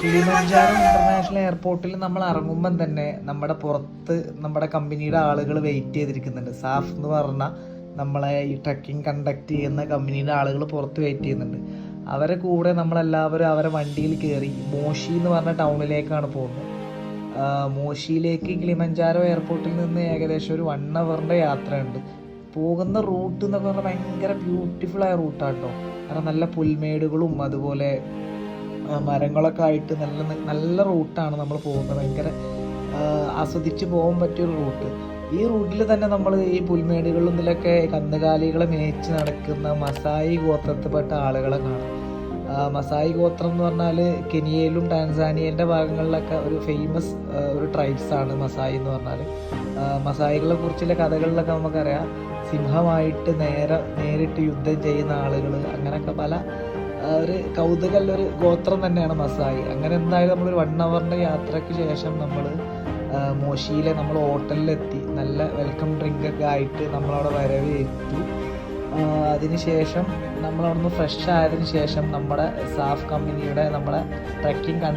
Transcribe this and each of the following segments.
Kilimanjaro international എയർപോർട്ടിൽ നമ്മൾ ഇറങ്ങുമ്പം തന്നെ നമ്മുടെ പുറത്ത് നമ്മുടെ കമ്പനിയുടെ ആളുകൾ വെയിറ്റ് ചെയ്തിരിക്കുന്നുണ്ട്. സാഫ് എന്ന് പറഞ്ഞ നമ്മളെ ഈ ട്രക്കിംഗ് കണ്ടക്ട് ചെയ്യുന്ന കമ്പനിയുടെ ആളുകൾ പുറത്ത് വെയിറ്റ് ചെയ്യുന്നുണ്ട്. അവരെ കൂടെ നമ്മളെല്ലാവരും അവരെ വണ്ടിയിൽ കയറി മോഷി എന്ന് പറഞ്ഞ ടൗണിലേക്കാണ് പോകുന്നത്. മോഷിയിലേക്ക് കിളിമഞ്ചാരോ എയർപോർട്ടിൽ നിന്ന് ഏകദേശം ഒരു 1 ഹവറിൻ്റെ യാത്രയുണ്ട്. പോകുന്ന റൂട്ട് എന്നൊക്കെ പറഞ്ഞാൽ ഭയങ്കര ബ്യൂട്ടിഫുള്ളായ റൂട്ടാട്ടോ. കാരണം നല്ല പുൽമേടുകളും അതുപോലെ മരങ്ങളൊക്കെ ആയിട്ട് നല്ല റൂട്ടാണ് നമ്മൾ പോകുന്നത്. ഭയങ്കര ആസ്വദിച്ച് പോകാൻ പറ്റിയൊരു റൂട്ട്. ഈ റൂട്ടിൽ തന്നെ നമ്മൾ ഈ പുൽമേടുകളിലും ഇതിലൊക്കെ കന്നുകാലികളെ മേയിച്ച് നടക്കുന്ന മസായി ഗോത്രത്തിൽപ്പെട്ട ആളുകളെ കാണാം. മസായി ഗോത്രം എന്ന് പറഞ്ഞാൽ കെനിയയിലും ടാൻസാനിയൻ്റെ ഭാഗങ്ങളിലൊക്കെ ഒരു ഫേമസ് ഒരു ട്രൈബ്സാണ് മസായി എന്ന് പറഞ്ഞാൽ. മസായികളെ കുറിച്ചുള്ള കഥകളിലൊക്കെ നമുക്കറിയാം, സിംഹമായിട്ട് നേരിട്ട് യുദ്ധം ചെയ്യുന്ന ആളുകൾ, അങ്ങനെയൊക്കെ പല ഒരു കൗതുകമുള്ളൊരു ഗോത്രം തന്നെയാണ് മസായി. അങ്ങനെ എന്തായാലും നമ്മളൊരു 1 ഹവറിൻ്റെ യാത്രയ്ക്ക് ശേഷം നമ്മൾ മോഷിയിലെ നമ്മൾ ഹോട്ടലിലെത്തി. നല്ല വെൽക്കം ഡ്രിങ്കൊക്കെ ആയിട്ട് നമ്മളവിടെ വരവേറ്റു. അതിനുശേഷം നമ്മളവിടുന്ന് ഫ്രഷ് ആയതിനു ശേഷം നമ്മുടെ സാഫ് കമ്പനിയുടെ നമ്മളെ ട്രക്കിംഗ്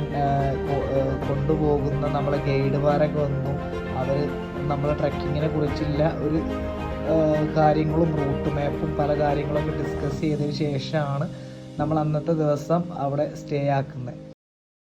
കൊണ്ടുപോകുന്ന നമ്മളെ ഗൈഡുമാരൊക്കെ വന്നു. അവർ നമ്മളെ ട്രക്കിങ്ങിനെ കുറിച്ചുള്ള ഒരു കാര്യങ്ങളും റൂട്ട് മാപ്പും പല കാര്യങ്ങളൊക്കെ ഡിസ്കസ് ചെയ്തതിന് ശേഷമാണ് നമ്മൾ അന്നത്തെ ദിവസം അവിടെ സ്റ്റേ ആക്കുന്നത്.